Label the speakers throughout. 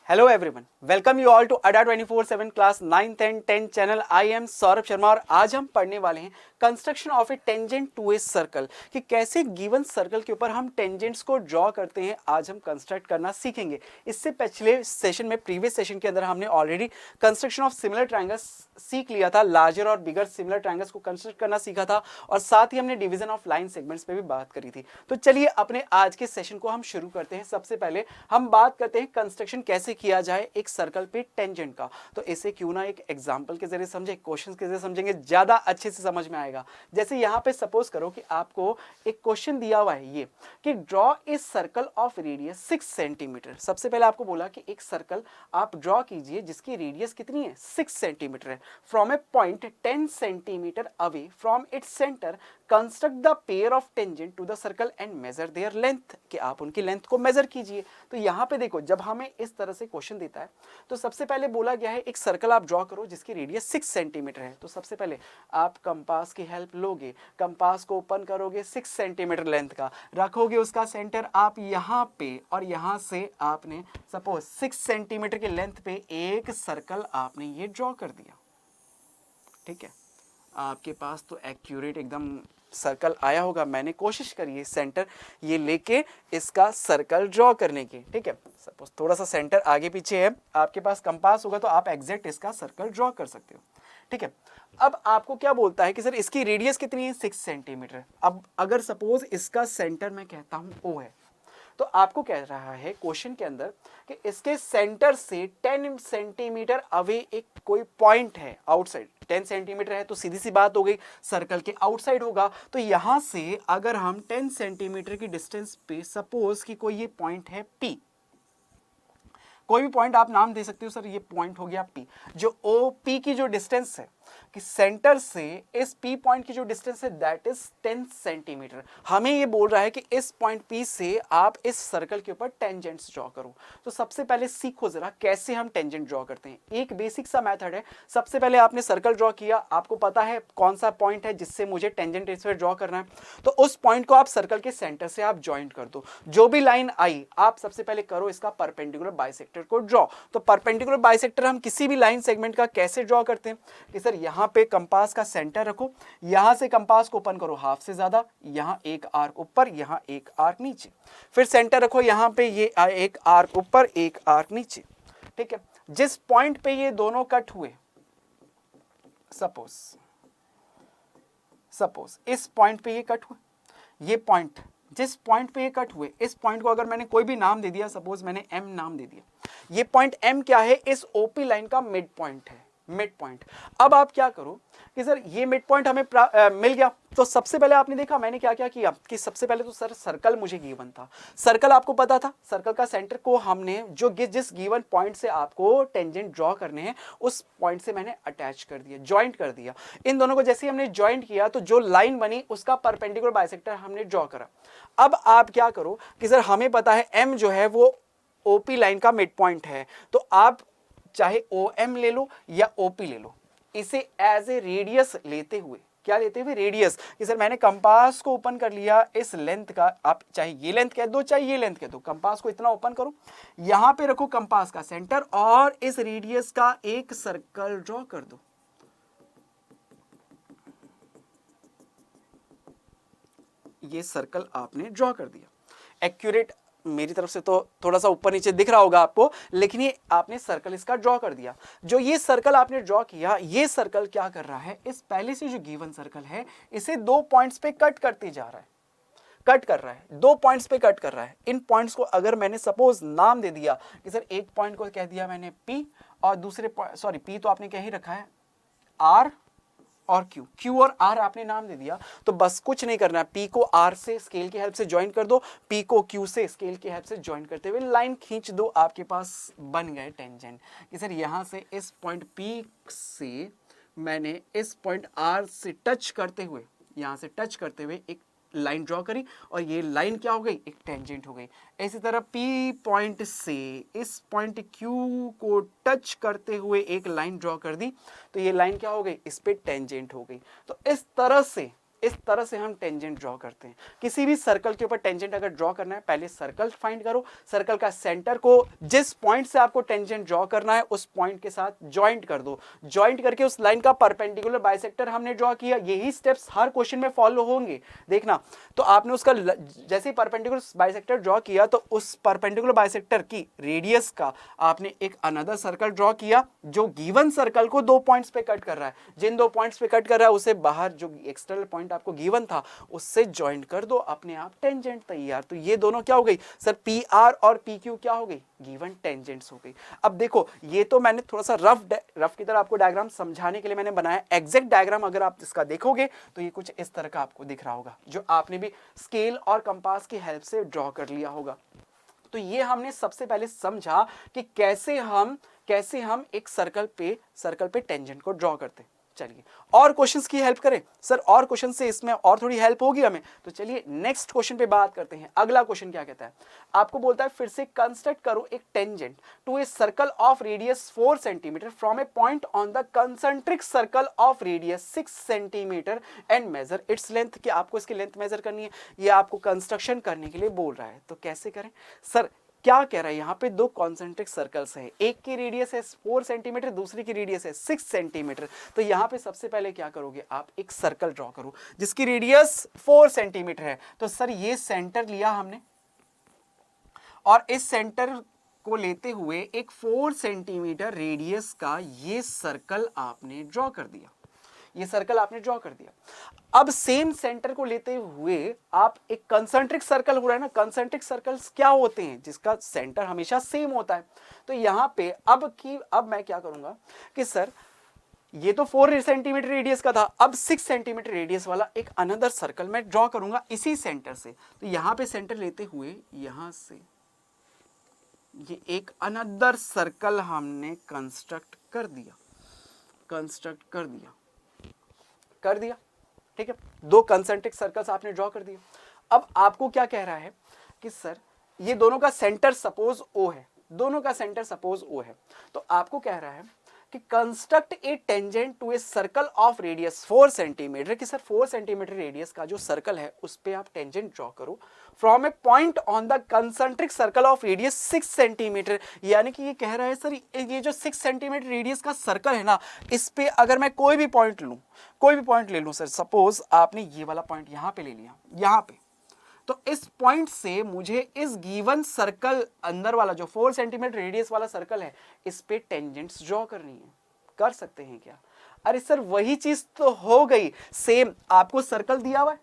Speaker 1: Hello everyone, welcome you all to ADA 24/7 class 9th and 10th channel. I am Saurabh Sharma और आज हम पढ़ने वाले हैं construction of a tangent to a circle कि कैसे गिवन सर्कल के ऊपर हम टेंजेंट्स को ड्रॉ करते हैं। आज हम कंस्ट्रक्ट करना सीखेंगे। इससे पिछले सेशन में, प्रीवियस सेशन के अंदर हमने already construction of similar triangles सीख लिया था, लार्जर और बिगर सिमिलर ट्रायंगल्स को कंस्ट्रक्ट करना सीखा था और साथ ही हमने डिवीजन ऑफ लाइन सेगमेंट्स पे भी बात करी थी। तो चलिए अपने आज के सेशन को हम शुरू करते हैं। सबसे पहले हम बात करते हैं कंस्ट्रक्शन कैसे किया जाए एक सर्कल पे टेंजेंट का। तो इसे क्यों ना एक एग्जांपल के जरिए समझे, क्वेश्चंस के जरिए समझेंगे, ज्यादा अच्छे से समझ में आएगा। जैसे यहाँ पे सपोज करो कि आपको एक क्वेश्चन दिया हुआ है ये कि draw a circle of radius 6 centimetre. सबसे पहले आपको बोला कि एक सर्कल आप ड्रॉ कीजिए जिसकी रेडियस कितनी है, 6 सेंटीमीटर है। From a point 10 centimetre away from its centre construct the pair of tangent to the circle and measure their length, कि आप उनकी लेंथ को मेजर कीजिए। तो यहाँ पे देखो, जब हमें इस तरह से क्वेश्चन देता है तो सबसे पहले बोला गया है एक सर्कल आप ड्रॉ करो जिसकी रेडियस 6 सेंटीमीटर है। तो सबसे पहले आप कंपास की हेल्प लोगे, कंपास को ओपन करोगे, 6 सेंटीमीटर लेंथ का रखोगे, उसका सेंटर आप यहाँ पे और यहाँ से आपने सपोज 6 सेंटीमीटर के लेंथ पे एक सर्कल आपने ये ड्रॉ कर दिया। ठीक है, आपके पास तो एक्यूरेट एकदम सर्कल आया होगा। मैंने कोशिश करी है सेंटर ये लेके इसका सर्कल ड्रॉ करने की। ठीक है, सपोज थोड़ा सा सेंटर आगे पीछे है, आपके पास कंपास होगा तो आप एग्जैक्ट इसका सर्कल ड्रॉ कर सकते हो। ठीक है, अब आपको क्या बोलता है कि सर इसकी रेडियस कितनी है, 6 सेंटीमीटर। अब अगर सपोज इसका सेंटर मैं कहता हूं O है, तो आपको कह रहा है क्वेश्चन के अंदर कि इसके सेंटर से 10 सेंटीमीटर अवे एक कोई पॉइंट है आउटसाइड। 10 सेंटीमीटर है तो सीधी सी बात हो गई, सर्कल के आउटसाइड होगा। तो यहां से अगर हम 10 सेंटीमीटर की डिस्टेंस पे सपोज कि कोई ये पॉइंट है P, कोई भी पॉइंट आप नाम दे सकते हो, सर ये पॉइंट हो गया P। जो OP की जो डिस्टेंस है कि सेंटर से इस P पॉइंट की जो डिस्टेंस है दैट इज 10 सेंटीमीटर। हमें ये बोल रहा है कि इस पॉइंट P से आप इस सर्कल के ऊपर टेंजेंट्स ड्रॉ करो। तो सबसे पहले सीखो जरा कैसे हम टेंजेंट ड्रॉ करते हैं। एक बेसिक सा मेथड है। सबसे पहले आपने सर्कल ड्रॉ किया, आपको पता है कौन सा पॉइंट है जिससे मुझे टेंजेंट इस पर ड्रॉ करना है, तो उस पॉइंट को आप सर्कल के सेंटर से आप ज्वाइंट कर दो। जो भी लाइन आई आप सबसे पहले करो इसका परपेंडिकुलर बाइसेक्टर को ड्रॉ। तो परपेंडिकुलर बाइसेक्टर हम किसी भी लाइन सेगमेंट का कैसे ड्रॉ करते हैं कि सर यहां पे कंपास का सेंटर रखो, यहां से कंपास को ओपन करो हाफ से ज्यादा, यहां एक आर्क ऊपर, यहां एक आर्क नीचे, फिर सेंटर रखो यहां पे, ये एक आर्क ऊपर एक आर्क नीचे। ठीक है, जिस पॉइंट पे ये दोनों कट हुए, सपोज इस पॉइंट पे ये कट हुए, ये पॉइंट जिस पॉइंट पे ये कट हुए, इस पॉइंट को अगर मैंने कोई भी नाम दे दिया, सपोज मैंने M नाम दे दिया, ये पॉइंट M क्या है, इस OP लाइन का मिड पॉइंट है, मिड पॉइंट। अब आप क्या करो कि सर ये मिड पॉइंट हमें मिल गया। तो सबसे पहले आपने देखा मैंने क्या क्या किया कि सबसे पहले तो सर सर्कल मुझे गिवन था, सर्कल आपको पता था, सर्कल का सेंटर को हमने जो जिस गिवन पॉइंट से आपको टेंजेंट ड्रॉ करने हैं उस पॉइंट से मैंने अटैच कर दिया, ज्वाइंट कर दिया। इन दोनों को जैसे ही हमने ज्वाइंट किया तो जो लाइन बनी उसका परपेंडिकुलर बाइसेक्टर हमने ड्रॉ करा। अब आप क्या करो कि सर हमें पता है M जो है वो OP लाइन का मिड पॉइंट है, तो आप चाहे OM ले लो या OP ले लो, इसे एज ए रेडियस लेते हुए, क्या लेते हुए, रेडियस, कि सर मैंने कंपास को ओपन कर लिया इस लेंथ का, आप चाहे ये लेंथ कह दो चाहे ये लेंथ कह दो, कंपास को इतना ओपन करो, यहां पे रखो कंपास का सेंटर और इस रेडियस का एक सर्कल ड्रॉ कर दो। ये सर्कल आपने ड्रॉ कर दिया। एक्यूरेट मेरी तरफ से तो थोड़ा सा ऊपर नीचे दिख रहा होगा आपको, लेकिन ये आपने सर्कल इसका ड्रॉ कर दिया। जो ये सर्कल आपने ड्रॉ किया, ये सर्कल क्या कर रहा है, इस पहले से जो गिवन सर्कल है इसे 2 पॉइंट्स पे कट करते जा रहा है, कट कर रहा है, 2 पॉइंट्स पे कट कर रहा है। इन पॉइंट्स को अगर मैंने सपोज नाम दे दिया कि सर एक पॉइंट को कह दिया मैंने P और दूसरे सॉरी P तो आपने क्या ही रखा है, R और Q और R आपने नाम दे दिया, तो बस कुछ नहीं करना है, P को R से स्केल की हेल्प से ज्वाइन कर दो, P को Q से स्केल की हेल्प से ज्वाइन करते हुए लाइन खींच दो, आपके पास बन गए टेंजेंट। कि सर यहां से इस पॉइंट P से मैंने इस पॉइंट R से टच करते हुए, यहां से टच करते हुए एक लाइन ड्रॉ करी और ये लाइन क्या हो गई, एक टेंजेंट हो गई। इसी तरह P पॉइंट से इस पॉइंट Q को टच करते हुए एक लाइन ड्रॉ कर दी, तो ये लाइन क्या हो गई, इस पे टेंजेंट हो गई। तो इस तरह से इस तरह से हम टेंजेंट ड्रॉ करते हैं। किसी भी सर्कल के ऊपर टेंजेंट अगर ड्रॉ करना है, पहले सर्कल फाइंड करो, सर्कल का सेंटर को जिस पॉइंट से आपको टेंजेंट ड्रॉ करना है उस पॉइंट के साथ ज्वाइंट कर दो, ज्वाइंट करके उस लाइन का परपेंडिकुलर बाइसेक्टर हमने ड्रॉ किया। यही स्टेप्स हर क्वेश्चन में फॉलो होंगे, देखना। तो आपने उसका जैसे ही परपेंडिकुलर बाइसेक्टर ड्रॉ किया तो उस परपेंडिकुलर बाइसेक्टर की रेडियस का आपने एक अनदर सर्कल ड्रॉ किया जो गिवन सर्कल को 2 पॉइंट्स पे कट कर रहा है। जिन 2 पॉइंट्स पे कट कर रहा है उसे बाहर जो एक्सटर्नल पॉइंट आपको गिवन था उससे ज्वाइंट कर दो, अपने आप टेंजेंट तैयार। तो ये दोनों क्या हो गई सर, पी आर और पी क्यू क्या हो गई, गिवन टेंजेंट्स हो गई। अब देखो ये तो मैंने थोड़ा सा रफ की तरह आपको डायग्राम समझाने के लिए मैंने बनाया। एग्जैक्ट डायग्राम अगर आप इसका देखोगे तो ये कुछ इस तरह का आपको दिख रहा होगा, जो आपने भी स्केल और कंपास की हेल्प से ड्रॉ कर लिया होगा। तो ये हमने सबसे पहले समझा कि कैसे हम एक सर्कल पे टेंजेंट को ड्रॉ करते हैं। चलिए और क्वेश्चंस की हेल्प करें सर, और क्वेश्चन से इसमें और थोड़ी हेल्प होगी हमें। तो चलिए नेक्स्ट क्वेश्चन पे बात करते हैं। अगला क्वेश्चन क्या कहता है, आपको बोलता है फिर से कंस्ट्रक्ट करो एक tangent to a circle of radius 4 centimetre from a point on the concentric circle of radius 6 centimetre and measure its length. कि आपको इसकी लेंथ मेजर करनी है, ये आपको कंस्ट्रक्शन करने के लिए बोल रहा है। तो कैसे करें सर, क्या कह रहा है, यहाँ पे 2 कॉन्सेंट्रिक सर्कल्स हैं, एक की रेडियस है 4 सेंटीमीटर, दूसरी की रेडियस है 6 सेंटीमीटर। तो यहाँ पे सबसे पहले क्या करोगे, आप एक सर्कल ड्रॉ करो जिसकी रेडियस 4 सेंटीमीटर है। तो सर ये सेंटर लिया हमने और इस सेंटर को लेते हुए एक 4 सेंटीमीटर रेडियस का ये सर्कल आपने ड्रॉ कर दिया, ये सर्कल आपने ड्रॉ कर दिया। अब सेम सेंटर को लेते हुए आप एक कंसेंट्रिक सर्कल हो रहा है ना, कंसेंट्रिक सर्कल्स क्या होते हैं, जिसका सेंटर हमेशा सेम होता है। तो यहां पे अब मैं क्या करूंगा कि सर ये तो 4 सेंटीमीटर रेडियस का था, अब 6 सेंटीमीटर रेडियस वाला एक अनदर सर्कल मैं ड्रॉ करूंगा इसी सेंटर से। तो यहां पे सेंटर लेते हुए यहां से ये एक अनदर सर्कल हमने कंस्ट्रक्ट कर दिया, ठीक है। 2 कंसेंट्रिक सर्कल्स आपने ड्रॉ कर दिए। अब आपको क्या कह रहा है कि सर ये दोनों का सेंटर सपोज O है, दोनों का सेंटर सपोज O है। तो आपको कह रहा है कि construct a tangent to a circle of radius 4 centimetre. कि सर 4 सेंटीमीटर रेडियस का जो सर्कल है उस पे आप टेंजेंट ड्रॉ करो from a point on the concentric circle of radius 6 centimetre. यानी कि ये कह रहा है सर ये जो 6 सेंटीमीटर रेडियस का सर्कल है ना, इस पे अगर मैं कोई भी पॉइंट ले लूं सर, सपोज आपने ये वाला पॉइंट यहां पे ले लिया, यहां पे, तो इस पॉइंट से मुझे इस गिवन सर्कल अंदर वाला जो 4 सेंटीमीटर रेडियस वाला सर्कल है इस पे टेंजेंट्स ड्रॉ करनी है। कर सकते हैं क्या? अरे सर वही चीज तो हो गई, सेम आपको सर्कल दिया हुआ है,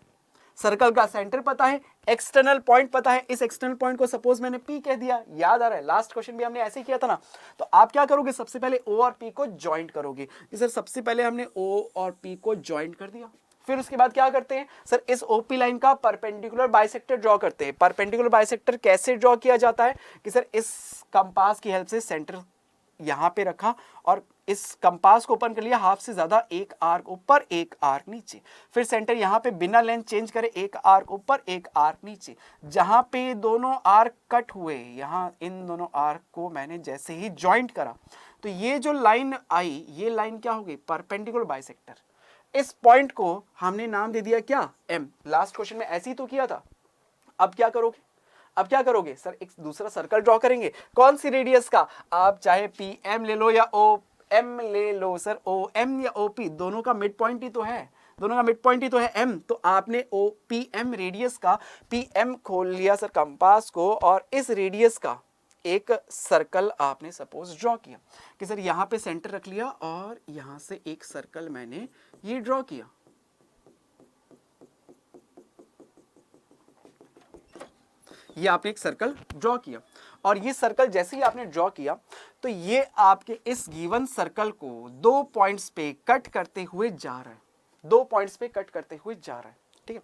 Speaker 1: सर्कल का सेंटर पता है, एक्सटर्नल पॉइंट पता है, इस एक्सटर्नल पॉइंट को सपोज मैंने P कह दिया, याद आ रहा है लास्ट क्वेश्चन भी हमने ऐसे ही किया था ना। तो आप क्या करोगे, सबसे पहले O और P को ज्वाइंट करोगे। सर सबसे पहले हमने O और P को ज्वाइंट कर दिया, फिर उसके बाद क्या करते हैं सर, इस OP लाइन का परपेंडिकुलर बाइसेक्टर ड्रॉ करते हैं। परपेंडिकुलर बाइसेक्टर कैसे ड्रॉ किया जाता है कि सर इस कंपास की हेल्प से सेंटर यहां पे रखा और इस कंपास को ओपन कर लिया, हाफ से ज्यादा, एक आर्क ऊपर एक आर्क नीचे, फिर सेंटर यहां पे बिना लेंथ चेंज करे एक आर्क ऊपर एक आर्क नीचे। जहां पे दोनों आर्क कट हुए, यहां इन दोनों आर्क को मैंने जैसे ही ज्वाइंट करा तो ये जो लाइन आई, ये लाइन क्या हो गई, परपेंडिकुलर बाइसेक्टर। इस पॉइंट को हमने नाम दे दिया क्या, M। लास्ट क्वेश्चन में ऐसे ही तो किया था। अब क्या करोगे सर, एक दूसरा सर्कल ड्रॉ करेंगे, कौन सी रेडियस का, आप चाहे PM ले लो या OM ले लो सर, OM या OP दोनों का मिड पॉइंट ही तो है, M। तो आपने OPM रेडियस का PM खोल लिया सर कंपास को और इस रेडियस का एक सर्कल आपने सपोज ड्रॉ किया कि सर यहां पे सेंटर रख लिया और यहां से एक सर्कल मैंने ये ड्रॉ किया। ये आपने एक सर्कल ड्रॉ किया और ये सर्कल जैसे ही आपने ड्रॉ किया तो ये आपके इस गिवन सर्कल को 2 पॉइंट्स पे कट करते हुए जा रहा है, ठीक है।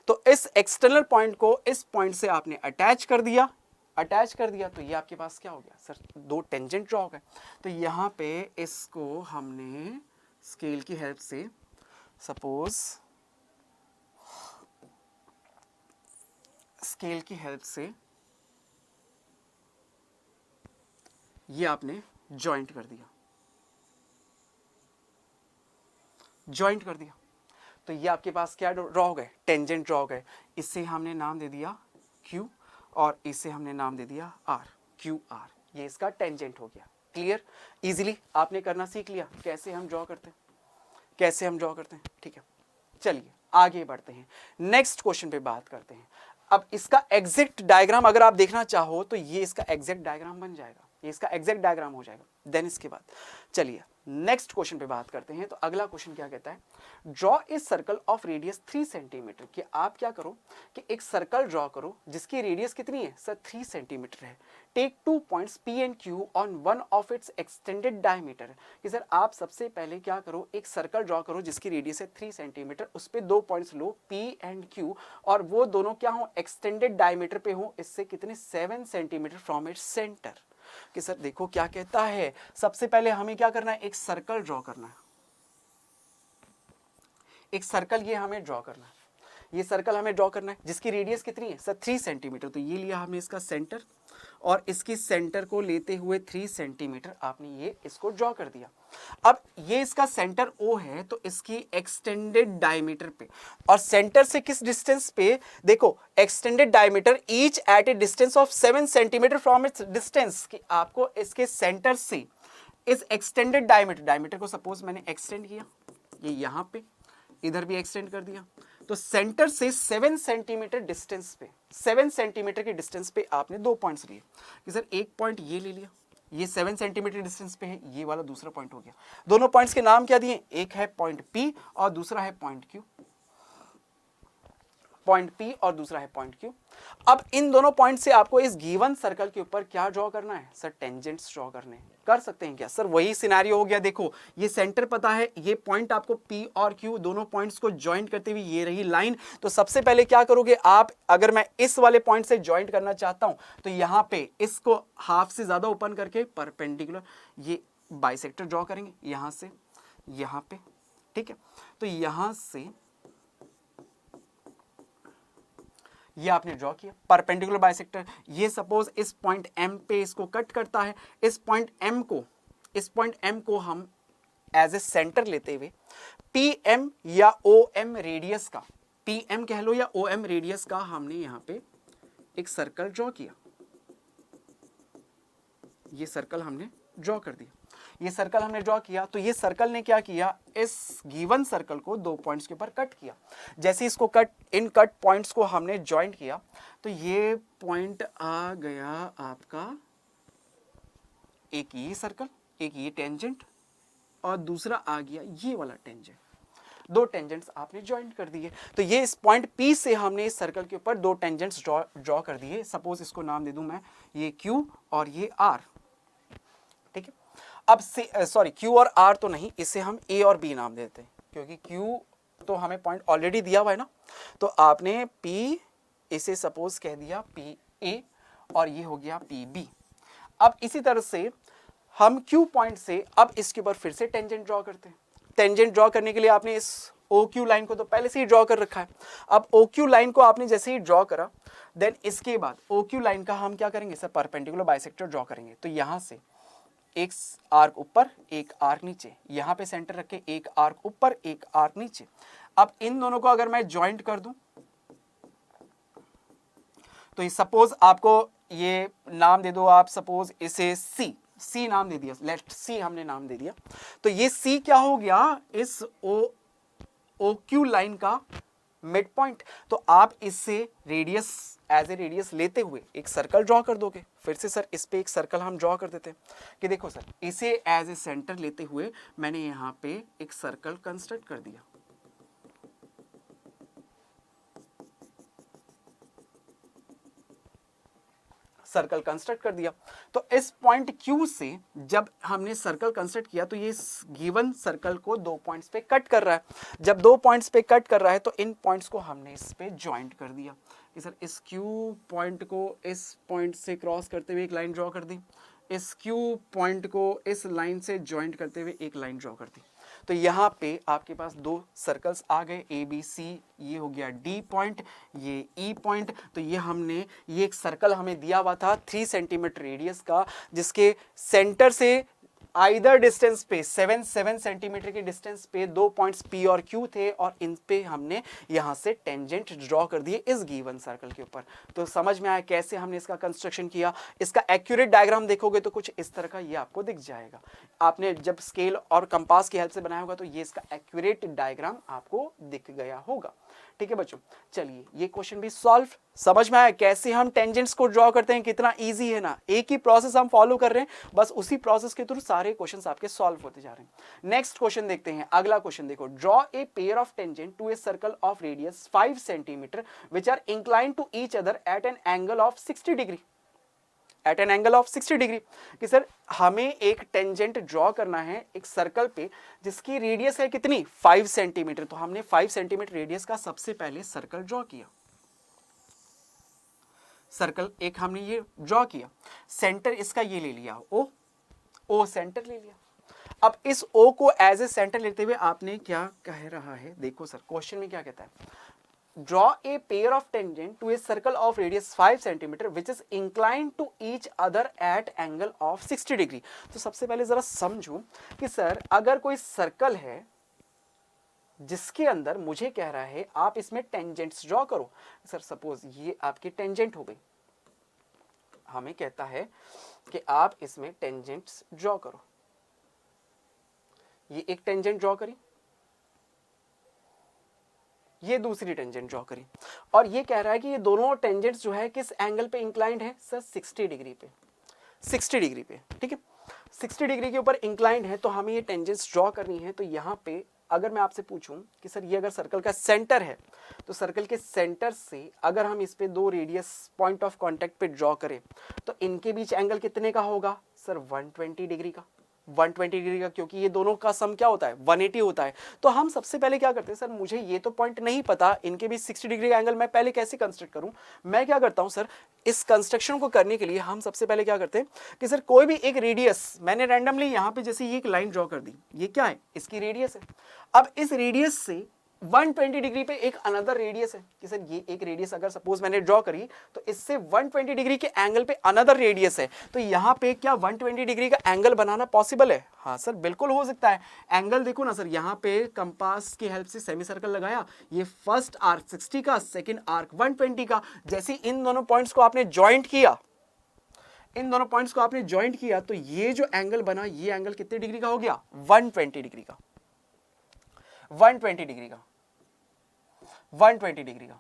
Speaker 1: तो इस एक्सटर्नल पॉइंट को इस पॉइंट से आपने अटैच कर दिया, तो ये आपके पास क्या हो गया सर, 2 टेंजेंट ड्रॉ हो गए। तो यहां पे इसको हमने स्केल की हेल्प से सपोज ये आपने ज्वाइंट कर दिया। तो ये आपके पास क्या ड्रॉ हो गए, टेंजेंट ड्रॉ हो गए। इससे हमने नाम दे दिया Q और इसे हमने नाम दे दिया R, QR, ये इसका टेंजेंट हो गया। क्लियर, इजीली आपने करना सीख लिया कैसे हम ड्रॉ करते हैं, कैसे हम ड्रॉ करते हैं। ठीक है, चलिए आगे बढ़ते हैं, नेक्स्ट क्वेश्चन पे बात करते हैं। अब इसका एग्जैक्ट डायग्राम अगर आप देखना चाहो तो ये इसका एग्जैक्ट डायग्राम बन जाएगा, ये इसका एग्जैक्ट डायग्राम हो जाएगा। देन इसके बाद चलिए नेक्स्ट क्वेश्चन पे बात करते हैं। तो अगला क्वेश्चन क्या कहता है, draw a circle of radius 3 centimetre. कि आप क्या करो कि एक सर्कल ड्रॉ करो जिसकी रेडियस कितनी है सर, 3 सेंटीमीटर है। Take 2 points P and Q on one of its extended diameter. कि सर आप सबसे पहले क्या करो, एक सर्कल ड्रॉ करो जिसकी रेडियस है 3 सेंटीमीटर, उस पर 2 points low P and Q, और वो दोनों क्या हो, एक्सटेंडेड डायमीटर पे हो, इससे कितने 7 सेंटीमीटर फ्रॉम इट्स सेंटर। कि सर देखो क्या कहता है, सबसे पहले हमें क्या करना है, एक सर्कल ड्रॉ करना है, एक सर्कल ये हमें ड्रॉ करना है, ये सर्कल हमें ड्रॉ करना है जिसकी रेडियस कितनी है सर 3 सेंटीमीटर। तो ये लिया हमने इसका सेंटर, और इसकी सेंटर को लेते हुए 3 सेंटीमीटर आपने ये इसको ड्रॉ कर दिया। अब ये इसका सेंटर O है, तो इसकी एक्सटेंडेड डायमीटर पे, और सेंटर से किस डिस्टेंस पे, देखो extended diameter each eight A distance of 7 centimetre from its distance. कि आपको इसके सेंटर से इस एक्सटेंडेड डायमीटर को सपोज मैंने एक्सटेंड किया, ये यहां पे, इधर भी एक्सटेंड कर दिया, तो सेंटर से 7 सेंटीमीटर डिस्टेंस पे, 7 सेंटीमीटर के डिस्टेंस पे आपने 2 पॉइंट्स लिए। कि सर एक पॉइंट ये ले लिया, ये 7 सेंटीमीटर डिस्टेंस पे है, ये वाला दूसरा पॉइंट हो गया। दोनों पॉइंट्स के नाम क्या दिए, एक है पॉइंट P और दूसरा है पॉइंट Q, पॉइंट P और दूसरा है पॉइंट Q। अब इन दोनों पॉइंट से आपको इस गिवन सर्कल के ऊपर क्या ड्रॉ करना है सर, टेंजेंट्स ड्रॉ करने हैं। कर सकते हैं क्या सर, वही सिनेरियो हो गया। देखो ये सेंटर पता है, ये पॉइंट आपको P और Q दोनों पॉइंट्स को ज्वाइंट करते हुए ये रही लाइन। तो सबसे पहले क्या करोगे आप, अगर मैं इस वाले पॉइंट से ज्वाइंट करना चाहता हूं तो यहां पे इसको हाफ से ज्यादा ओपन करके परपेंडिकुलर ये बाइसेक्टर ड्रॉ करेंगे, यहां से यहां पे। ठीक है, तो यहां से ये आपने ड्रॉ किया परपेंडिकुलर बाइसेक्टर। ये सपोज इस पॉइंट M पे इसको कट करता है, इस पॉइंट M को हम एज ए सेंटर लेते हुए PM या OM रेडियस का, PM कह लो या OM रेडियस का, हमने यहां पे एक सर्कल ड्रॉ किया। ये सर्कल हमने ड्रॉ कर दिया, ये सर्कल हमने ड्रॉ किया। तो ये सर्कल ने क्या किया, इस गिवन सर्कल को 2 पॉइंट्स के ऊपर कट किया। जैसे इसको इन कट पॉइंट्स को हमने ज्वाइंट किया तो ये पॉइंट आ गया आपका, एक ये सर्कल, एक ये टेंजेंट, और दूसरा आ गया ये वाला टेंजेंट। 2 टेंजेंट्स आपने ज्वाइंट कर दिए। तो ये इस पॉइंट P से हमने इस सर्कल के ऊपर 2 टेंजेंट्स ड्रॉ कर दिए। सपोज इसको नाम दे दूं मैं, ये Q और ये R। ठीक है, अब सॉरी Q और R तो नहीं, इसे हम A और B नाम देते हैं, क्योंकि Q तो हमें पॉइंट ऑलरेडी दिया हुआ है ना। तो आपने P, इसे सपोज कह दिया PA, और ये हो गया PB। अब इसी तरह से हम Q पॉइंट से अब इसके ऊपर फिर से टेंजेंट ड्रॉ करते हैं। टेंजेंट ड्रॉ करने के लिए आपने इस OQ लाइन को तो पहले से ही ड्रॉ कर रखा है। अब OQ लाइन को आपने जैसे ही ड्रॉ करा, देन इसके बाद OQ लाइन का हम क्या करेंगे सर, परपेंडिकुलर बाइसेक्टर ड्रॉ करेंगे। तो यहां से एक आर्क ऊपर, एक आर्क नीचे, यहां पे सेंटर रख के एक आर्क ऊपर, एक आर्क नीचे। अब इन दोनों को अगर मैं ज्वाइंट कर दूं तो सपोज आपको ये नाम दे दो, आप सपोज इसे C नाम दे दिया, लेट C हमने नाम दे दिया। तो ये C क्या हो गया, इस OQ लाइन का मिड पॉइंट। तो आप इससे रेडियस, एज ए रेडियस लेते हुए एक सर्कल ड्रॉ कर दोगे। फिर से सर इस पे एक सर्कल हम ड्रॉ कर देते हैं कि देखो सर, इसे एज ए सेंटर लेते हुए मैंने यहाँ पे एक सर्कल कंस्ट्रक्ट कर दिया। सर्कल कंस्ट्रक्ट कर दिया। तो इस पॉइंट Q से जब हमने सर्कल कंस्ट्रक्ट किया तो ये गिवन सर्कल को 2 पॉइंट्स पे कट कर रहा है। जब 2 पॉइंट्स पे कट कर रहा है तो इन पॉइंट्स को हमने इस पे ज्वाइंट कर दिया कि सर इस Q पॉइंट को इस पॉइंट से क्रॉस करते हुए एक लाइन ड्रॉ कर दी, इस Q पॉइंट को इस लाइन से ज्वाइंट करते हुए एक लाइन ड्रॉ कर दी। तो यहाँ पे आपके पास 2 सर्कल्स आ गए, ABC, ये हो गया D पॉइंट, ये E पॉइंट। तो ये एक सर्कल हमें दिया हुआ था 3 सेंटीमीटर रेडियस का, जिसके सेंटर से आइदर डिस्टेंस पे 7 सेंटीमीटर के डिस्टेंस पे दो पॉइंट्स P और Q थे और इन पे हमने यहां से टेंजेंट ड्रॉ कर दिए इस गिवन सर्कल के ऊपर। तो समझ में आया कैसे हमने इसका कंस्ट्रक्शन किया। इसका एक्यूरेट डायग्राम देखोगे तो कुछ इस तरह का ये आपको दिख जाएगा। आपने जब स्केल और कंपास की हेल्प से बनाया होगा तो ये इसका एक्यूरेट डायग्राम आपको दिख गया होगा। ठीक है बच्चों, चलिए ये क्वेश्चन भी सॉल्व। समझ में आया कैसे हम टेंजेंट्स को ड्रॉ करते हैं, कितना इजी है ना। एक ही प्रोसेस हम फॉलो कर रहे हैं, बस उसी प्रोसेस के थ्रू सारे क्वेश्चंस आपके सॉल्व होते जा रहे हैं। नेक्स्ट क्वेश्चन देखते हैं। अगला क्वेश्चन देखो, draw a pair of tangent to a circle of radius 5 centimetre which are inclined to each other at an angle of 60 degree. At an angle of 60 degree कि sir हमें एक tangent draw करना है एक circle पे जिसकी radius है कितनी 5 सेंटीमीटर। तो हमने 5 सेंटीमीटर रेडियस का सबसे पहले सर्कल ड्रॉ किया। सर्कल एक हमने ये ड्रॉ किया, सेंटर इसका ये ले लिया ओ सेंटर ले लिया। अब इस ओ को एज ए सेंटर लेते हुए आपने क्या कह रहा है, देखो सर क्वेश्चन में क्या कहता है, draw a pair of tangent to a circle of radius 5 cm which is inclined to each other at angle of 60 degree। तो सबसे पहले जरा समझो कि सर अगर कोई सर्कल है जिसके अंदर मुझे कह रहा है आप इसमें टेंजेंट्स ड्रॉ करो। सर सपोज ये आपकी टेंजेंट हो गई, हमें कहता है कि आप इसमें टेंजेंट्स ड्रॉ करो। ये एक टेंजेंट ड्रॉ करी, ये दूसरी टेंजेंट ड्रॉ करी और ये कह रहा है कि ये दोनों टेंजेंट्स जो है किस एंगल पे इंक्लाइंड है सर 60 डिग्री पे। 60 डिग्री पे, ठीक है 60 डिग्री के ऊपर इंक्लाइंड है। तो हमें ये टेंजेंट्स ड्रॉ करनी है। तो यहाँ पे अगर मैं आपसे पूछूं कि सर ये अगर सर्कल का सेंटर है तो सर्कल के सेंटर से अगर हम इस पे दो रेडियस पॉइंट ऑफ कांटेक्ट पे ड्रॉ करें तो इनके बीच एंगल कितने का होगा सर 120 डिग्री का। 120 डिग्री का, क्योंकि ये दोनों का सम क्या होता है 180 होता है। तो हम सबसे पहले क्या करते हैं, सर मुझे ये तो पॉइंट नहीं पता, इनके बीच 60 डिग्री का एंगल मैं पहले कैसे कंस्ट्रक्ट करूं। मैं क्या करता हूं सर, इस कंस्ट्रक्शन को करने के लिए हम सबसे पहले क्या करते हैं कि सर कोई भी एक रेडियस मैंने रैंडमली यहां पे जैसे ये एक लाइन ड्रॉ कर दी, ये क्या है इसकी रेडियस है। अब इस रेडियस से 120 डिग्री पे एक अनदर रेडियस है कि सर ये एक रेडियस अगर सपोज मैंने ड्रॉ करी तो इससे 120 डिग्री के एंगल पे अनदर रेडियस है। तो यहाँ पे क्या 120 डिग्री का एंगल बनाना पॉसिबल है? हाँ सर बिल्कुल हो सकता है। एंगल देखो ना सर, यहाँ पे कंपास की हेल्प से सेमी सर्कल लगाया, ये फर्स्ट आर्क 60 का, सेकेंड आर्क 120 का। जैसे इन दोनों पॉइंट्स को आपने ज्वाइंट किया, इन दोनों पॉइंट्स को आपने ज्वाइंट किया तो ये जो एंगल बना ये एंगल कितने डिग्री का हो गया 120 डिग्री का। 120 डिग्री का, 120 डिग्री का,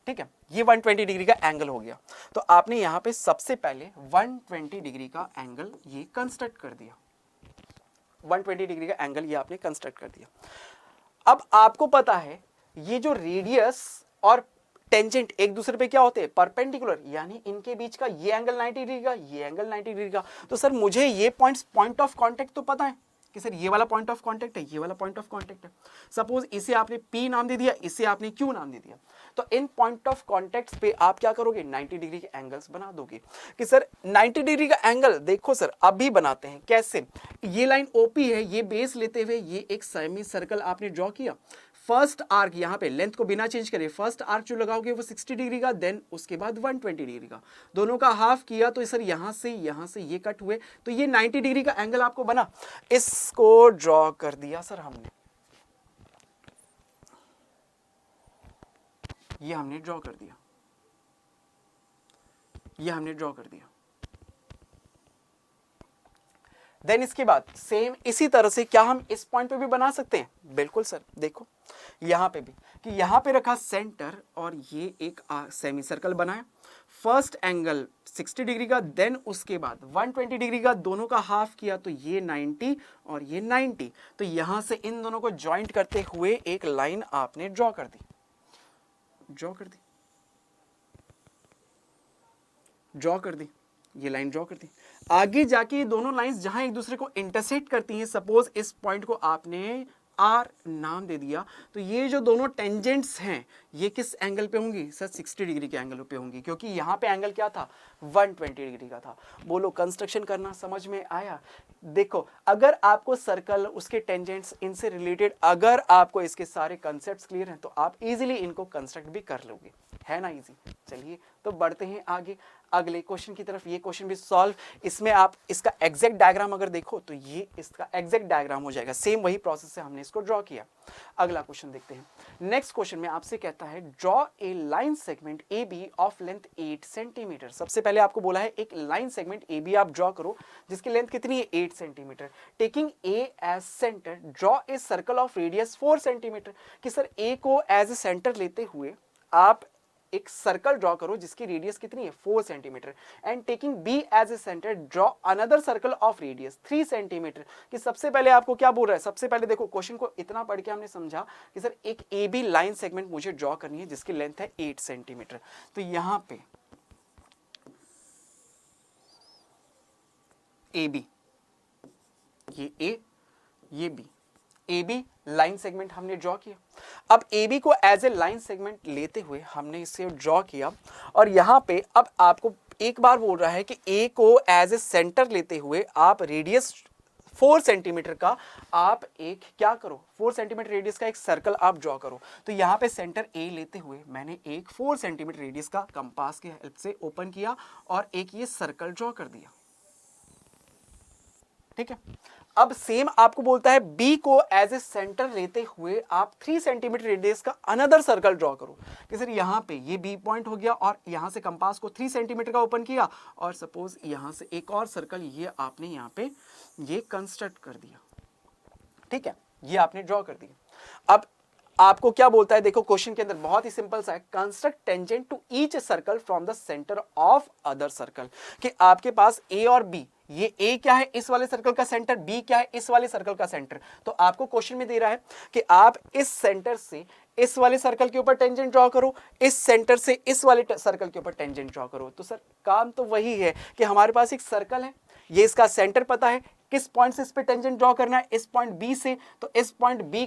Speaker 1: ठीक है ये 120 डिग्री का एंगल हो गया। तो आपने यहां पे सबसे पहले 120 डिग्री का एंगल ये कंस्ट्रक्ट कर दिया। 120 डिग्री का एंगल ये आपने कंस्ट्रक्ट कर दिया। अब आपको पता है ये जो रेडियस और टेंजेंट एक दूसरे पे क्या होते हैं परपेंडिकुलर, यानी इनके बीच का ये एंगल 90 डिग्री का, ये एंगल 90 डिग्री का। तो सर मुझे ये पॉइंट ऑफ कांटेक्ट तो पता है कि सर ये वाला पॉइंट ऑफ कांटेक्ट है, ये वाला पॉइंट ऑफ कांटेक्ट है। सपोज इसे आपने P नाम दे दिया, इसे आपने Q नाम दे दिया। तो इन पॉइंट ऑफ कांटेक्ट पे आप क्या करोगे 90 डिग्री के एंगल्स बना दोगे कि सर 90 डिग्री का एंगल देखो सर अभी बनाते हैं कैसे। ये लाइन OP है, ये बेस लेते हुए ये एक सेमी सर्कल आपने ड्रॉ किया। फर्स्ट आर्क यहाँ पे लेंथ को बिना चेंज करे फर्स्ट आर्क जो लगाओगे वो 60 डिग्री का, देन उसके बाद 120 डिग्री का, दोनों का हाफ किया तो सर यहाँ से ये कट हुए तो ये 90 डिग्री का एंगल आपको बना। इसको ड्रॉ कर दिया सर हमने, ये हमने ड्रॉ कर दिया, ये हमने ड्रॉ कर दिया। देन इसके बाद सेम इसी तरह से क्या हम इस पॉइंट पे भी बना सकते हैं? बिल्कुल सर, देखो यहां पे भी कि यहां पे रखा सेंटर और ये एक सेमी सर्कल बनाया। फर्स्ट एंगल 60 डिग्री का, देन उसके बाद 120 डिग्री का, दोनों का हाफ किया तो ये 90 और ये 90। तो यहां से इन दोनों को ज्वाइंट करते हुए एक लाइन आपने ड्रॉ कर दी, ड्रॉ कर दी, ड्रॉ कर दी, ये लाइन ड्रॉ कर दी। आगे जाके ये दोनों लाइंस जहां एक दूसरे को इंटरसेक्ट करती हैं, सपोज इस पॉइंट को आपने R नाम दे दिया, तो ये जो दोनों टेंजेंट्स हैं ये किस एंगल पे होंगी सर 60 डिग्री के एंगल पे होंगी, क्योंकि यहाँ पे एंगल क्या था 120 डिग्री का था। बोलो कंस्ट्रक्शन करना समझ में आया? देखो अगर आपको सर्कल उसके टेंजेंट्स इनसे रिलेटेड अगर आपको इसके सारे कंसेप्ट्स क्लियर हैं तो आप इजीली इनको कंस्ट्रक्ट भी कर लोगे, है ना इजी। चलिए तो बढ़ते हैं आगे अगले क्वेश्चन की तरफ। ये क्वेश्चन भी सॉल्व, इसमें आप इसका एग्जैक्ट डायग्राम अगर देखो तो ये इसका एग्जैक्ट डायग्राम हो जाएगा, सेम वही प्रोसेस से हमने इसको ड्रॉ किया। अगला क्वेश्चन देखते हैं। नेक्स्ट क्वेश्चन में आपसे कहता है draw a line segment A B of length 8 centimetre. सबसे पहले आपको बोला है एक लाइन सेगमेंट ए बी आप ड्रॉ करो जिसकी लेंथ कितनी है 8 centimetre. Taking A as centre draw a circle of radius 4 centimetre. कि सर ए को एज ए सेंटर लेते हुए आप एक सर्कल ड्रॉ करो जिसकी रेडियस कितनी है 4 centimetre. And taking B as a centre draw another circle of radius 3 centimetre. कि सबसे पहले आपको क्या बोल रहा है, सबसे पहले देखो क्वेश्चन को इतना पढ़ के हमने समझा कि सर एक ए बी लाइन सेगमेंट मुझे ड्रॉ करनी है जिसकी लेंथ है 8 सेंटीमीटर। तो यहां पे ए बी, ये ए ये B, A B line segment हमने ड्रॉ किया। अब ए बी को एज ए लाइन सेगमेंट लेते हुए हमने इसे ड्रॉ किया और यहां पे अब आपको एक बार बोल रहा है कि ए को एज ए सेंटर लेते हुए आप रेडियस 4 सेंटीमीटर का आप एक क्या करो, 4 सेंटीमीटर रेडियस का एक सर्कल आप ड्रॉ करो। तो यहाँ पे सेंटर ए लेते हुए मैंने एक 4 सेंटीमीटर रेडियस का कंपास की हेल्प से ओपन किया और एक ये सर्कल ड्रॉ कर दिया। ठीक है, अब सेम आपको बोलता है बी को एज ए सेंटर लेते हुए आप 3 सेंटीमीटर रेडियस का अनदर सर्कल ड्रॉ करो। कि सर यहाँ पे ये बी पॉइंट हो गया और यहाँ से कंपास को 3 सेंटीमीटर का ओपन किया और सपोज यहाँ से एक और सर्कल ये आपने यहाँ पे ये कंस्ट्रक्ट कर दिया। ठीक है, ये आपने ड्रॉ कर दिया। अब आपको क्या बोलता है, देखो क्वेश्चन के अंदर बहुत ही सिंपल सा है, construct tangent to each circle from the centre of other circle. कि आपके पास ए और बी, ये ए क्या है इस वाले सर्कल का सेंटर, बी क्या है इस वाले सर्कल का सेंटर। तो आपको क्वेश्चन में दे रहा है कि आप इस सेंटर से इस वाले सर्कल के ऊपर टेंजेंट ड्रॉ करो, इस सेंटर से इस वाले सर्कल के ऊपर टेंजेंट ड्रॉ करो। तो सर काम तो वही है कि हमारे पास एक सर्कल है, ये इसका सेंटर पता है, किस पॉइंट से इस पे टेंजेंट ड्रॉ करना है, इस पॉइंट बी से। तो इस पॉइंट बी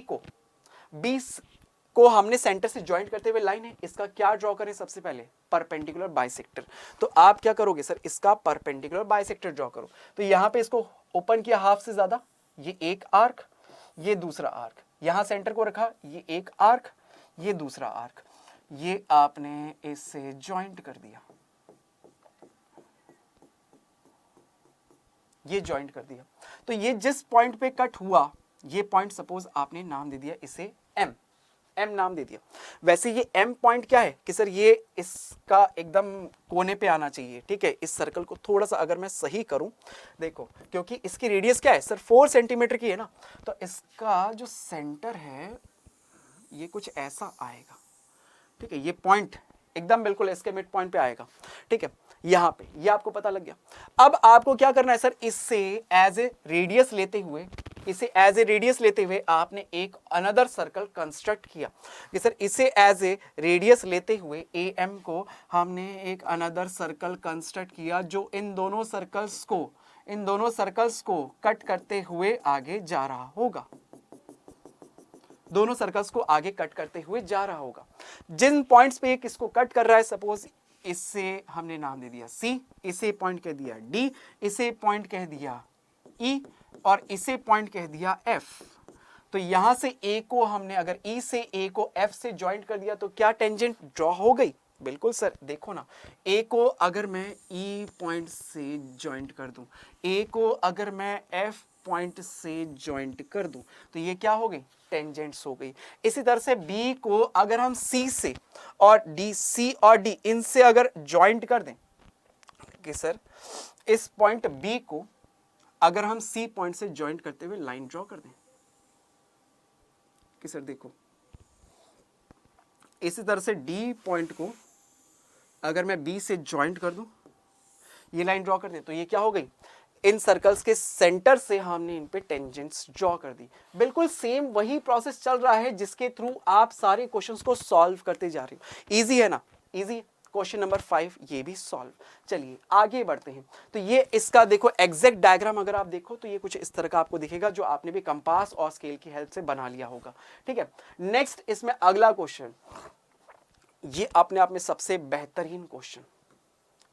Speaker 1: को हमने सेंटर से ज्वाइंट करते हुए लाइन है, इसका क्या ड्रॉ करें सबसे पहले, परपेंडिकुलर बाइसेक्टर। तो आप क्या करोगे सर, इसका परपेंडिकुलर बाइसेक्टर ड्रॉ करो। तो यहां पे इसको ओपन किया हाफ से ज्यादा, ये एक आर्क, ये दूसरा आर्क, यहां सेंटर को रखा, ये एक आर्क, ये दूसरा आर्क, ये आपने इससे ज्वाइंट कर दिया, ये ज्वाइंट कर दिया। तो ये जिस पॉइंट पे कट हुआ, ये पॉइंट सपोज आपने नाम दे दिया इसे एम नाम दे दिया। वैसे ये एम पॉइंट क्या है कि सर ये इसका एकदम कोने पे आना चाहिए। ठीक है, इस सर्कल को थोड़ा सा अगर मैं सही करूं, देखो क्योंकि इसकी रेडियस क्या है सर 4 सेंटीमीटर की है ना, तो इसका जो सेंटर है ये कुछ ऐसा आएगा। ठीक है, ये पॉइंट एकदम बिल्कुल इसके मिड पॉइंट पे आएगा। ठीक है, यहां पे ये आपको पता लग गया। अब आपको क्या करना है सर, इससे एज ए रेडियस लेते हुए आपने एक अनदर सर्कल कंस्ट्रक्ट किया। कि सर इसे एज ए रेडियस लेते हुए ए एम को हमने एक अनदर सर्कल कंस्ट्रक्ट किया जो इन दोनों सर्कल्स को कट करते हुए आगे जा रहा होगा, दोनों सर्कल्स को आगे कट करते हुए जा रहा होगा। जिन पॉइंट्स पे एक इसको कट कर रहा है, सपोज इससे हमने नाम दे दिया सी, इसे पॉइंट कह दिया डी, इसे पॉइंट कह दिया ई और इसे पॉइंट कह दिया एफ। तो यहां से ए को हमने अगर ई से ए को एफ से ज्वाइंट कर दिया तो क्या टेंजेंट ड्रॉ हो गई। बिल्कुल सर, देखो ना, ए को अगर मैं ई पॉइंट से ज्वाइंट कर दूं, ए को अगर मैं एफ पॉइंट से ज्वाइंट कर दूं, तो ये क्या हो गई, टेंजेंट्स हो गई। इसी तरह से बी को अगर हम सी से और डी, सी और डी इनसे अगर ज्वाइंट कर दें कि सर इस पॉइंट बी को अगर हम सी पॉइंट से ज्वाइंट करते हुए लाइन ड्रॉ कर दें कि सर देखो, इसी तरह से डी पॉइंट को अगर मैं बी से ज्वाइंट कर दूं, ये लाइन ड्रॉ कर दें, तो ये क्या हो गई, इन सर्कल्स के सेंटर से हमने इन पे टेंजेंट्स ड्रॉ कर दी। बिल्कुल सेम वही प्रोसेस चल रहा है जिसके थ्रू आप सारे क्वेश्चंस को सॉल्व करते जा रहे हो। इजी है ना, इजी। क्वेश्चन नंबर 5 ये भी सॉल्व। चलिए आगे बढ़ते हैं। तो ये इसका देखो एग्जैक्ट डायग्राम अगर आप देखो तो ये कुछ इस तरह का आपको दिखेगा जो आपने भी कंपास और स्केल की हेल्प से बना लिया होगा। ठीक है, नेक्स्ट इसमें अगला क्वेश्चन, ये अपने आप में सबसे बेहतरीन क्वेश्चन,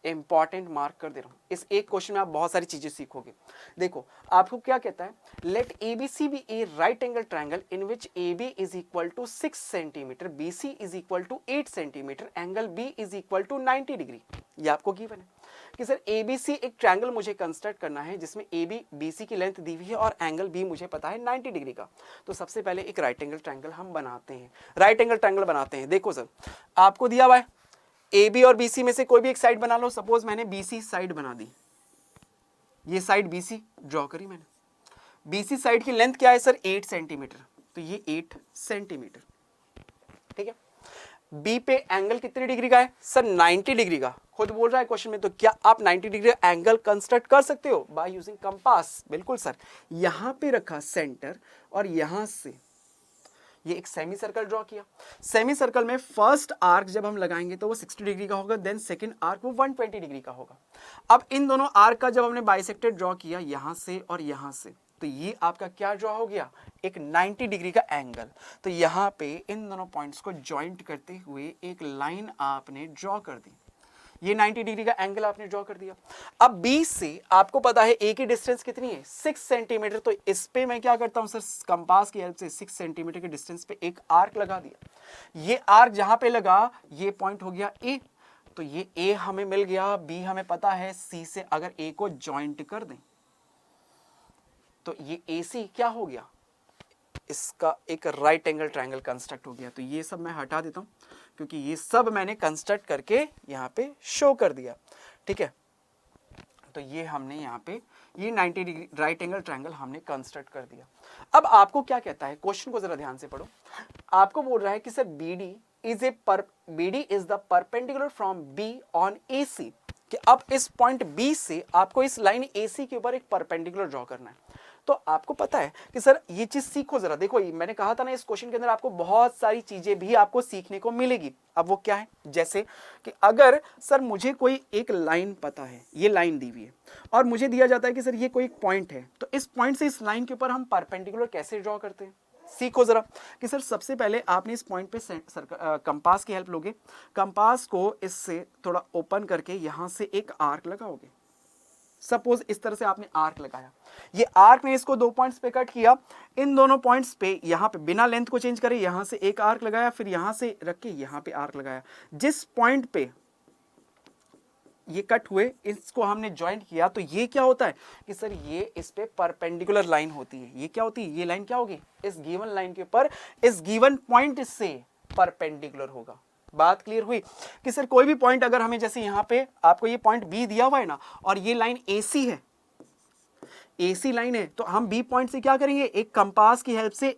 Speaker 1: इंपॉर्टेंट मार्क कर दे रहा हूं, इस एक क्वेश्चन में आप बहुत सारी चीजें सीखोगे। देखो आपको क्या कहता है, let ABC be a right angle triangle in which A B is equal to 6 centimetre, B C is equal to 8 centimetre, angle B is equal to 90 degree. ये आपको गिवन है कि सर एबीसी एक ट्रायंगल मुझे construct करना है जिसमें A B BC की लेंथ दी हुई है और एंगल बी मुझे पता है 90 डिग्री का। तो सबसे पहले एक राइट एंगल ट्रायंगल हम बनाते हैं, राइट एंगल ट्रायंगल बनाते हैं। देखो सर आपको दिया हुआ है ए बी और बीसी में से कोई भी एक साइड बना लो। सपोज मैंने बीसी साइड बना दी, ये साइड बीसी ड्रॉ करी मैंने। बीसी साइड की लेंथ क्या है सर 8 सेंटीमीटर, तो ये 8 सेंटीमीटर, ठीक है। बी पे एंगल कितने डिग्री का है सर 90 डिग्री का, खुद बोल रहा है क्वेश्चन में। तो क्या आप 90 डिग्री एंगल कंस्ट्रक्ट कर सकते हो बाय यूजिंग कंपास? बिल्कुल सर। यहां पे रखा सेंटर और यहां से ये एक सेमी सर्कल ड्रॉ किया। सेमी सर्कल में फर्स्ट आर्क जब हम लगाएंगे तो वो 60 डिग्री का होगा, देन सेकंड आर्क वो 120 डिग्री का होगा। अब इन दोनों आर्क का जब हमने बाइसेक्टेड ड्रॉ किया यहां से और यहां से, तो ये आपका क्या ड्रॉ हो गया, एक 90 डिग्री का एंगल। तो यहां पे इन दोनों पॉइंट्स को ज्वाइंट करते हुए एक लाइन आपने ड्रॉ कर दी, ये 90 डिग्री का एंगल आपने ड्रॉ कर दिया। अब बी से आपको पता है ए की डिस्टेंस कितनी है 6 सेंटीमीटर, तो इस पे मैं क्या करता हूं सर, कंपास की हेल्प से 6 सेंटीमीटर के डिस्टेंस पे एक आर्क लगा दिया। ये आर्क जहां पे लगा ये पॉइंट हो गया ए, तो ये ए हमें मिल गया, बी हमें पता है, सी से अगर ए को ज्वाइंट कर दें तो ये ए सी क्या हो गया, इसका एक राइट एंगल ट्रायंगल कंस्ट्रक्ट हो गया। तो ये सब मैं हटा देता हूं क्योंकि ये सब मैंने कंस्ट्रक्ट करके यहां पे शो कर दिया, ठीक है। तो ये हमने यहाँ पे ये 90 डिग्री राइट एंगल ट्रायंगल हमने कंस्ट्रक्ट कर दिया। अब आपको क्या कहता है, क्वेश्चन को जरा ध्यान से पढ़ो। आपको बोल रहा है कि sir BD is the perpendicular from B on AC, कि अब इस पॉइंट B से आपको इस लाइन AC के ऊपर एक परपेंडिकुलर ड्रॉ करना है। तो आपको पता है कि सर ये चीज सीखो जरा। देखो मैंने कहा था ना इस क्वेश्चन के अंदर आपको बहुत सारी चीजें भी आपको सीखने को मिलेगी। अब वो क्या है, जैसे कि अगर सर मुझे कोई एक लाइन पता है, ये लाइन दी हुई है और मुझे दिया जाता है कि सर ये कोई एक पॉइंट है, तो इस पॉइंट से इस लाइन के ऊपर हम परपेंडिकुलर कैसे ड्रॉ करते हैं, सीखो जरा। कि सर सबसे पहले आपने इस पॉइंट पे कंपास की हेल्प लोगे, कंपास को इससे थोड़ा ओपन करके यहां से एक आर्क लगाओगे। सपोज इस तरह से आपने आर्क लगाया, ये आर्क ने इसको 2 पॉइंट्स पे कट किया, इन दोनों पॉइंट्स पे यहां पे बिना लेंथ को चेंज करे यहां से एक आर्क लगाया, फिर यहां से रख के यहां पे आर्क लगाया। जिस पॉइंट पे ये कट हुए इसको हमने ज्वाइंट किया, तो ये क्या होता है कि सर ये इस पे परपेंडिकुलर लाइन होती है। ये क्या होती है, ये लाइन क्या होगी, इस गिवन लाइन के ऊपर इस गिवन पॉइंट से परपेंडिकुलर होगा। बात क्लियर हुई कि सर कोई भी पॉइंट अगर हमें, जैसे यहां पे आपको ये पॉइंट बी दिया हुआ है ना, और ये लाइन AC है, AC लाइन है, तो हम B पॉइंट से क्या करेंगे, एक कंपास की हेल्प से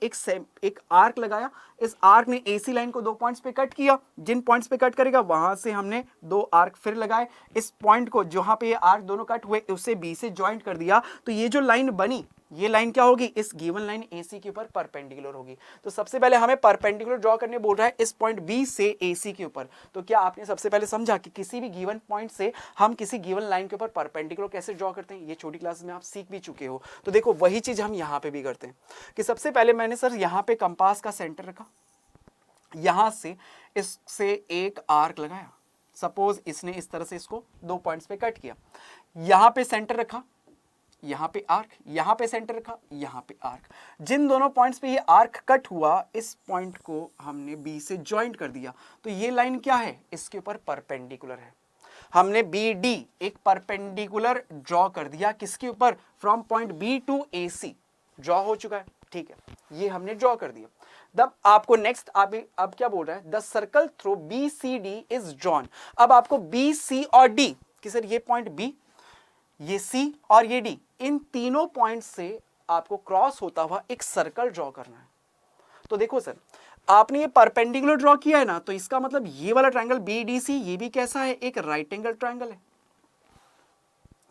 Speaker 1: एक आर्क लगाया, इस आर्क ने AC लाइन को 2 पॉइंट्स पे कट किया, जिन पॉइंट्स पे कट करेगा वहां से हमने 2 आर्क फिर लगाए, इस पॉइंट को जहां पे ये आर्क दोनों कट हुए उससे B से ज्वाइंट कर दिया, तो ये जो लाइन बनी ये लाइन क्या होगी, इस गिवन लाइन AC के ऊपर परपेंडिकुलर होगी। तो सबसे पहले हमें परपेंडिकुलर ड्रॉ करने बोल रहा है इस पॉइंट B से AC के ऊपर। तो क्या आपने सबसे पहले समझा कि किसी भी गिवन पॉइंट से हम किसी गिवन लाइन के ऊपर परपेंडिकुलर कैसे ड्रॉ करते हैं, ये छोटी क्लास में आप सीख भी चुके हो। तो देखो वही चीज हम यहाँ पे भी करते हैं कि सबसे पहले मैंने सर यहाँ पे कंपास का सेंटर रखा, यहां से इससे एक आर्क लगाया, सपोज इसने इस तरह से इसको 2 पॉइंट्स पे कट किया, यहां पे सेंटर रखा, यहां पे आर्क, यहां पे सेंटर रखा, यहां पे आर्क, जिन दोनों पॉइंट्स पे ये आर्क कट हुआ इस पॉइंट को हमने B से ज्वाइंट कर दिया। तो ये लाइन क्या है, इसके ऊपर परपेंडिकुलर है। हमने BD एक परपेंडिकुलर ड्रॉ कर दिया, किसके ऊपर, from point B to AC draw हो चुका है, ठीक है, ये हमने ड्रॉ कर दिया। तब आपको नेक्स्ट अब क्या बोल रहा है, the circle through BCD is drawn. अब आपको B, C और D कि सर ये पॉइंट B, ये C और ये D, इन तीनों पॉइंट से आपको क्रॉस होता हुआ एक सर्कल ड्रॉ करना है। तो देखो सर आपने ये परपेंडिकुलर ड्रॉ किया है ना, तो इसका मतलब ये वाला ट्रायंगल BDC ये भी कैसा है, एक राइट एंगल ट्रायंगल है।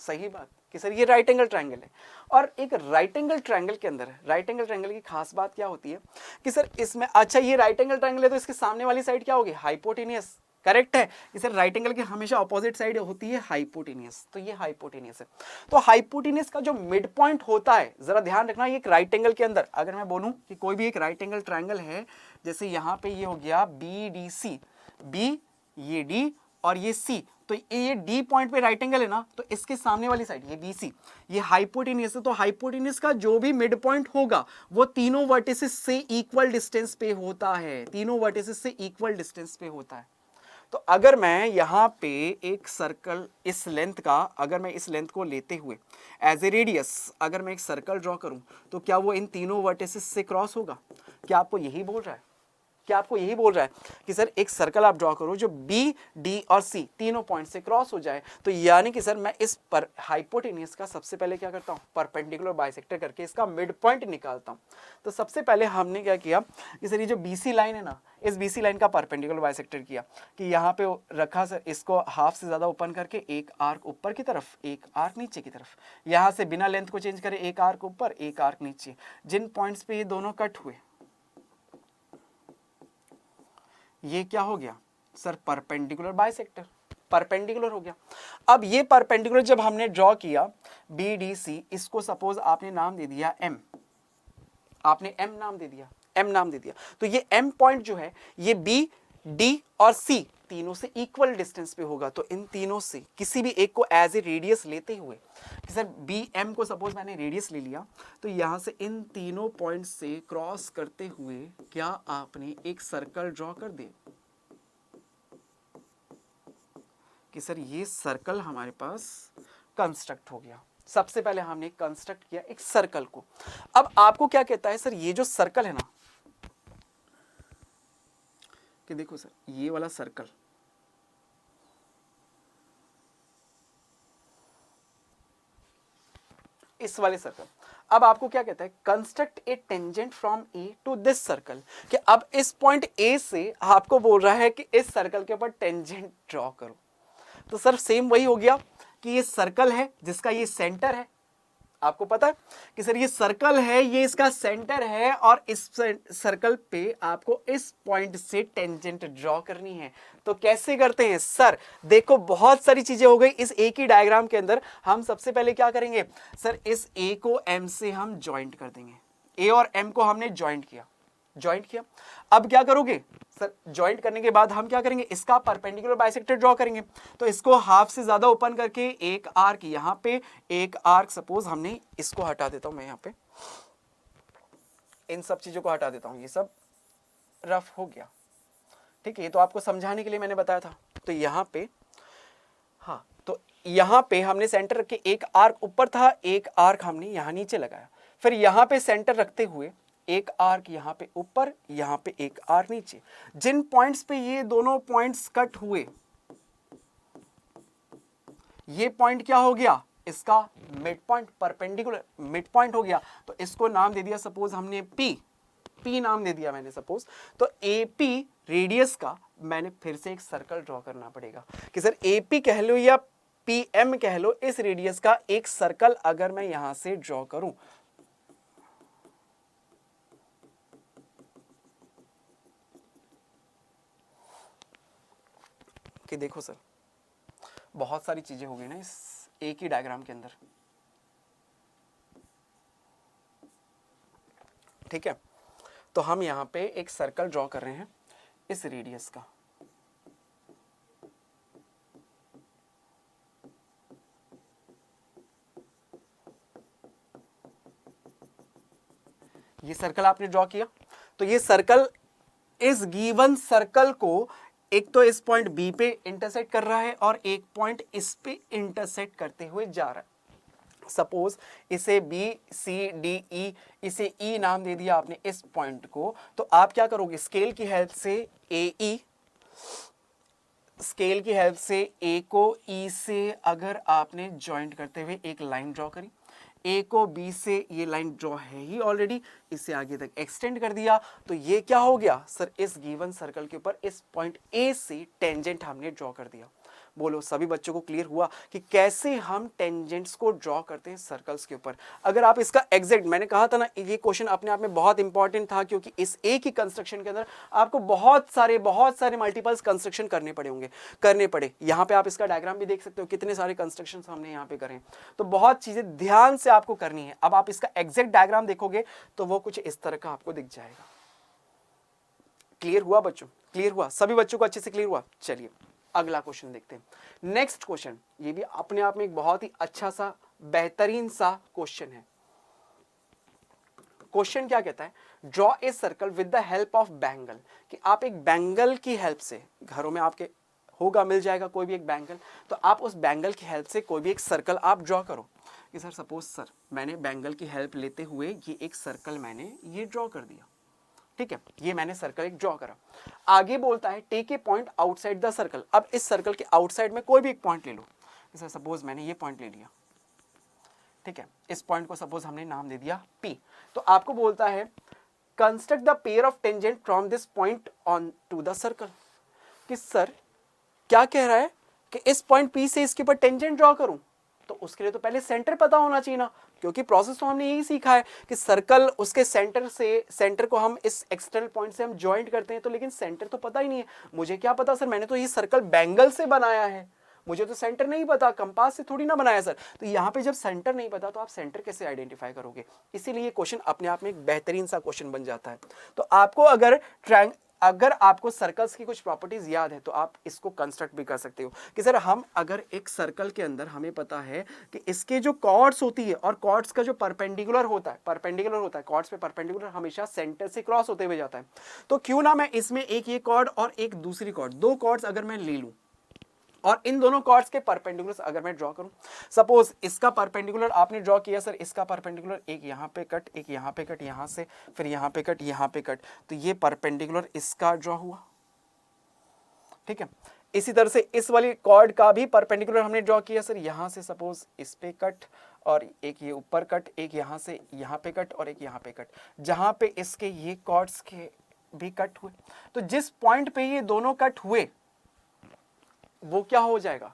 Speaker 1: सही बात कि सर ये राइट एंगल ट्रायंगल है। और एक राइट एंगल ट्रायंगल के अंदर, राइट एंगल ट्रायंगल की खास बात क्या होती है कि सर इसमें, अच्छा ये राइट एंगल ट्रायंगल है तो इसके सामने वाली साइड क्या होगी, हाइपोटेनियस। करेक्ट है कि सर राइट एंगल की हमेशा ऑपोजिट साइड होती है हाइपोटेनियस, तो ये हाइपोटेनियस है। तो हाइपोटेनियस का जो मिड पॉइंट होता है, जरा ध्यान रखना, ये एक राइट एंगल के अंदर अगर मैं बोलूं कि कोई भी एक राइट एंगल ट्रायंगल है, जैसे यहां पे ये हो गया BDC, B ये D और ये C, तो ये डी पॉइंट पे राइट एंगल है ना, तो इसके सामने वाली साइड ये बीसी, ये हाइपोटेन्यूस है, तो हाइपोटेन्यूस का जो भी मिड पॉइंट होगा वो तीनों वर्टिसेस से इक्वल डिस्टेंस पे होता है, तीनों वर्टिसेस से इक्वल डिस्टेंस पे होता है। तो अगर मैं यहाँ पे एक सर्कल इस लेंथ का, अगर मैं इस लेंथ को लेते हुए एज ए रेडियस अगर मैं एक सर्कल ड्रॉ करूं, तो क्या वो इन तीनों वर्टिसेस से क्रॉस होगा? क्या आपको यही बोल रहा है? क्या आपको यही बोल रहा है कि सर एक सर्कल आप ड्रॉ करो जो बी, डी और सी तीनों पॉइंट से क्रॉस हो जाए? तो यानी कि सर मैं इस पर हाइपोटेन्यूस का सबसे पहले क्या करता हूं, परपेंडिकुलर बाइसेक्टर करके इसका मिड पॉइंट निकालता हूं। तो सबसे पहले हमने क्या किया कि सर ये जो बीसी लाइन है ना, इस बीसी लाइन का परपेंडिकुलर बाइसेक्टर किया कि यहाँ पे रखा सर, इसको हाफ से ज्यादा ओपन करके एक आर्क ऊपर की तरफ, एक आर्क नीचे की तरफ, यहाँ से बिना लेंथ को चेंज करे एक आर्क ऊपर, एक आर्क नीचे, जिन पॉइंट्स पे ये दोनों कट हुए ये क्या हो गया सर, परपेंडिकुलर बाइसेक्टर, परपेंडिकुलर हो गया। अब ये परपेंडिकुलर जब हमने ड्रॉ किया बी डी सी, इसको सपोज आपने नाम दे दिया एम, आपने एम नाम दे दिया, एम नाम दे दिया, तो ये एम पॉइंट जो है ये बी, डी और सी तीनों से इक्वल डिस्टेंस पे होगा। तो इन तीनों से किसी भी एक को एज ए रेडियस लेते हुए कि सर बी एम को सपोज मैंने रेडियस ले लिया, तो यहां से इन तीनों पॉइंट से क्रॉस करते हुए क्या आपने एक सर्कल ड्रॉ कर दे कि सर ये सर्कल हमारे पास कंस्ट्रक्ट हो गया। सबसे पहले हमने कंस्ट्रक्ट किया एक सर्कल को। अब आपको क्या कहता है सर, ये जो सर्कल है ना, कि देखो सर ये वाला सर्कल, इस वाले सर्कल, अब आपको क्या कहता है, construct a tangent from A to this circle, कि अब इस पॉइंट ए से आपको बोल रहा है कि इस सर्कल के ऊपर टेंजेंट ड्रॉ करो। तो सर सेम वही हो गया कि ये सर्कल है जिसका ये सेंटर है, आपको पता है कि सर ये सर्कल है, ये इसका सेंटर है, और इस सर्कल पे आपको इस पॉइंट से टेंजेंट ड्रॉ करनी है। तो कैसे करते हैं सर, देखो बहुत सारी चीजें हो गई इस ए की डायग्राम के अंदर। हम सबसे पहले क्या करेंगे सर, इस ए को एम से हम ज्वाइंट कर देंगे, ए और एम को हमने ज्वाइंट किया, ज्वाइंट किया। अब क्या करोगे सर, ज्वाइंट करने के बाद हम क्या करेंगे, इसका परपेंडिकुलर बाइसेक्टर ड्रॉ करेंगे। तो इसको हाफ से ज्यादा ओपन करके एक आर्क यहां पे, एक आर्क सपोज हमने इसको हटा देता हूं मैं, यहां पे इन सब चीजों को हटा देता हूं, ये सब रफ हो गया, ठीक है, ये तो आपको समझाने के लिए मैंने बताया था। तो यहां पे, हाँ, तो यहां पे हमने सेंटर रख के एक आर्क ऊपर था, एक आर्क हमने यहां नीचे लगाया, फिर यहां पे सेंटर रखते हुए एक आर्क यहां पे ऊपर, यहां पे एक आर्क नीचे। जिन पॉइंट्स पे ये दोनों पॉइंट्स कट हुए, ये पॉइंट क्या हो गया, इसका mid point, perpendicular mid point हो गया। तो इसको नाम दे दिया सपोज हमने पी, पी नाम दे दिया मैंने सपोज। तो एपी रेडियस का मैंने फिर से एक सर्कल ड्रॉ करना पड़ेगा कि सर एपी कह लो या पीएम कह लो, इस रेडियस का एक सर्कल अगर मैं यहां से ड्रॉ करूं, कि देखो सर बहुत सारी चीजें हो गई ना इस एक ही डायग्राम के अंदर, ठीक है। तो हम यहां पे एक सर्कल ड्रॉ कर रहे हैं इस रेडियस का, ये सर्कल आपने ड्रॉ किया। तो ये सर्कल, इस गिवन सर्कल को एक तो इस पॉइंट बी पे इंटरसेक्ट कर रहा है और एक पॉइंट इस पे इंटरसेक्ट करते हुए जा रहा है। सपोज इसे बी सी डी ई, इसे ई नाम दे दिया आपने इस पॉइंट को। तो आप क्या करोगे, स्केल की हेल्प से ए ई, स्केल की हेल्प से ए को ई से अगर आपने ज्वाइंट करते हुए एक लाइन ड्रॉ करी, ए को बी से ये लाइन ड्रॉ है ही ऑलरेडी, इसे आगे तक एक्सटेंड कर दिया, तो ये क्या हो गया सर, इस गिवन सर्कल के ऊपर इस पॉइंट ए से टेंजेंट हमने ड्रॉ कर दिया। बोलो सभी बच्चों को क्लियर हुआ कि कैसे हम टेंजेंट्स को ड्रॉ करते हैं सर्कल्स के ऊपर। अगर आप इसका एग्जैक्ट, मैंने कहा था ना ये क्वेश्चन अपने आप में बहुत इंपॉर्टेंट था, क्योंकि इस एक ही कंस्ट्रक्शन के अंदर आपको बहुत सारे मल्टीपल्स कंस्ट्रक्शन करने पड़े। यहाँ पे आप इसका डायग्राम भी देख सकते हो, कितने सारे कंस्ट्रक्शन हमने यहाँ पे करें। तो बहुत चीजें ध्यान से आपको करनी है। अब आप इसका एग्जैक्ट डायग्राम देखोगे तो वो कुछ इस तरह का आपको दिख जाएगा। क्लियर हुआ बच्चों, क्लियर हुआ, सभी बच्चों को अच्छे से क्लियर हुआ। चलिए अगला क्वेश्चन देखते हैं। नेक्स्ट क्वेश्चन, ये भी अपने आप में एक बहुत ही अच्छा सा बेहतरीन सा क्वेश्चन है। क्वेश्चन क्या कहता है, draw a circle with the help of bangle, कि आप एक बैंगल की हेल्प से, घरों में आपके होगा, मिल जाएगा कोई भी एक बैंगल, तो आप उस बैंगल की हेल्प से कोई भी एक सर्कल आप ड्रॉ करो। कि सर सपोज सर मैंने बैंगल की हेल्प लेते हुए ये एक सर्कल मैंने ये ड्रॉ कर दिया, ठीक है, ये मैंने सर्कल एक ड्रॉ करा। आगे बोलता है take a point outside the circle, अब इस सर्कल के आउटसाइड में कोई भी एक पॉइंट ले लो। सर सपोज मैंने ये पॉइंट ले लिया, ठीक है, इस पॉइंट को सपोज हमने नाम दे दिया P। तो आपको बोलता है construct the pair of tangent from this point on to the circle, कि सर क्या कह रहा है कि इस पॉइंट P से इसके ऊपर टेंजेंट ड्रॉ करूं, तो उसके लिए तो पहले सेंटर पता होना चाहिए ना, क्योंकि प्रोसेस तो हमने यही सीखा है कि सर्कल उसके सेंटर से, सेंटर को हम इस एक्सटर्नल पॉइंट से हम ज्वाइंट करते हैं, तो लेकिन सेंटर तो पता ही नहीं है। मुझे क्या पता सर, मैंने तो ये सर्कल बैंगल से बनाया है, मुझे तो सेंटर नहीं पता, कंपास से थोड़ी ना बनाया सर। तो यहाँ पे जब सेंटर नहीं पता तो आप सेंटर कैसे आइडेंटिफाई करोगे? इसीलिए ये क्वेश्चन अपने आप में एक बेहतरीन सा क्वेश्चन बन जाता है। तो आपको अगर आपको सर्कल्स की कुछ प्रॉपर्टीज याद है तो आप इसको कंस्ट्रक्ट भी कर सकते हो कि सर हम अगर एक सर्कल के अंदर हमें पता है कि इसके जो कॉर्ड्स होती है और कॉर्ड्स का जो परपेंडिकुलर होता है, कॉर्ड्स पे परपेंडिकुलर हमेशा सेंटर से क्रॉस होते हुए जाता है, तो क्यों ना मैं इसमें एक ये कॉर्ड और एक दूसरी कॉर्ड, दो कॉर्ड्स अगर मैं ले लूं और इन दोनों कॉर्ड्स के परपेंडिकुलर्स अगर मैं ड्रॉ करूं, सपोज इसका परपेंडिकुलर आपने ड्रॉ किया सर, इसका परपेंडिकुलर एक यहां पे कट, एक यहां पे कट, यहां से फिर यहां पे कट, यहां पे कट, तो ये परपेंडिकुलर इसका ड्रॉ हुआ, ठीक है। इसी तरह से इस वाली कॉर्ड का भी परपेंडिकुलर हमने ड्रॉ किया सर, यहां से सपोज इस पे कट और एक ये ऊपर कट, एक यहां से यहां पे कट और एक यहां पे कट, जहां पे इसके ये कॉर्ड्स के भी कट हुए, तो जिस पॉइंट पे ये दोनों कट हुए वो क्या हो जाएगा,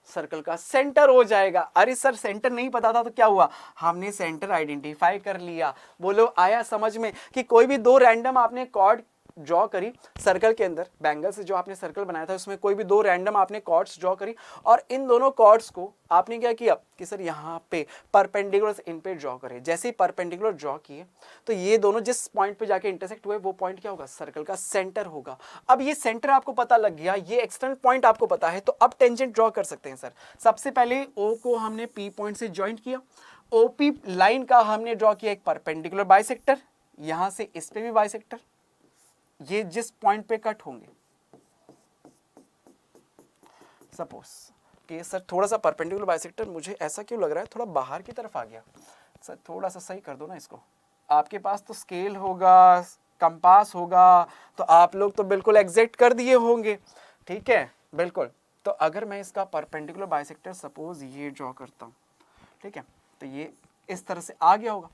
Speaker 1: सर्कल का सेंटर हो जाएगा। अरे सर सेंटर नहीं पता था तो क्या हुआ, हमने सेंटर आइडेंटिफाई कर लिया। बोलो आया समझ में कि कोई भी दो रैंडम आपने कॉर्ड ड्रॉ करी सर्कल के अंदर, बैंगल से जो आपने सर्कल बनाया था उसमें कोई भी दो रैंडम आपने कॉर्ड्स ड्रॉ करी और इन दोनों कॉर्ड्स को आपने क्या किया कि सर यहाँ पे परपेंडिकुलर इन पे ड्रॉ करे। जैसे ही परपेंडिकुलर ड्रॉ किए तो ये दोनों जिस पॉइंट पे जाके इंटरसेक्ट हुए वो पॉइंट क्या होगा, सर्कल का सेंटर होगा। अब ये सेंटर आपको पता लग गया, ये एक्सटर्नल पॉइंट आपको पता है, तो अब टेंजेंट ड्रॉ कर सकते हैं सर। सबसे पहले O को हमने P पॉइंट से ज्वाइंट किया, OP लाइन का हमने ड्रॉ किया एक परपेंडिकुलर बाइसेक्टर, यहां से इस पे भी बाइसेक्टर, ये जिस पॉइंट पे कट होंगे, सपोज कि सर थोड़ा सा परपेंडिकुलर बाइसेक्टर मुझे ऐसा क्यों लग रहा है, थोड़ा बाहर की तरफ आ गया सर, थोड़ा सा सही कर दो ना इसको। आपके पास तो स्केल होगा, कंपास होगा, तो आप लोग तो बिल्कुल एग्जैक्ट कर दिए होंगे, ठीक है बिल्कुल। तो अगर मैं इसका परपेंडिकुलर बाइसेक्टर सपोज ये ड्रॉ करता हूं, ठीक है, तो ये इस तरह से आ गया होगा।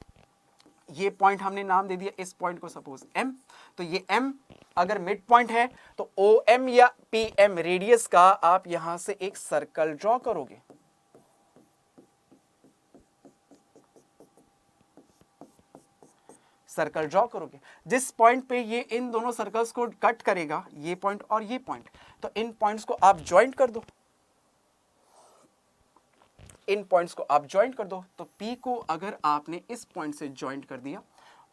Speaker 1: ये पॉइंट हमने नाम दे दिया इस पॉइंट को सपोज M, तो ये M अगर मिड पॉइंट है तो OM या PM रेडियस का आप यहां से एक सर्कल ड्रॉ करोगे। सर्कल ड्रॉ करोगे जिस पॉइंट पे ये इन दोनों सर्कल्स को कट करेगा, ये पॉइंट और ये पॉइंट, तो इन पॉइंट्स को आप ज्वाइंट कर दो, इन पॉइंट्स को आप ज्वाइंट कर दो। तो P को अगर आपने इस पॉइंट से ज्वाइंट कर दिया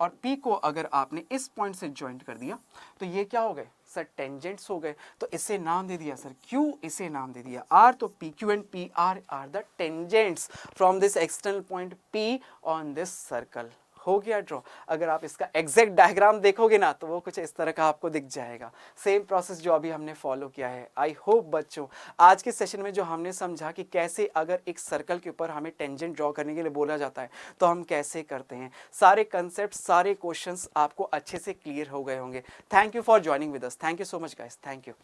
Speaker 1: और P को अगर आपने इस पॉइंट से ज्वाइंट कर दिया तो ये क्या हो गए सर, टेंजेंट्स हो गए। तो इसे नाम दे दिया सर Q, इसे नाम दे दिया R, तो PQ and PR are the tangents from this external point P on this circle. हो गया ड्रॉ। अगर आप इसका एग्जैक्ट डायग्राम देखोगे ना तो वो कुछ इस तरह का आपको दिख जाएगा, सेम प्रोसेस जो अभी हमने फॉलो किया है। आई होप बच्चों आज के सेशन में जो हमने समझा कि कैसे अगर एक सर्कल के ऊपर हमें टेंजेंट ड्रॉ करने के लिए बोला जाता है तो हम कैसे करते हैं, सारे कंसेप्ट सारे क्वेश्चंस आपको अच्छे से क्लियर हो गए होंगे। Thank you for joining with us, thank you so much guys, thank you.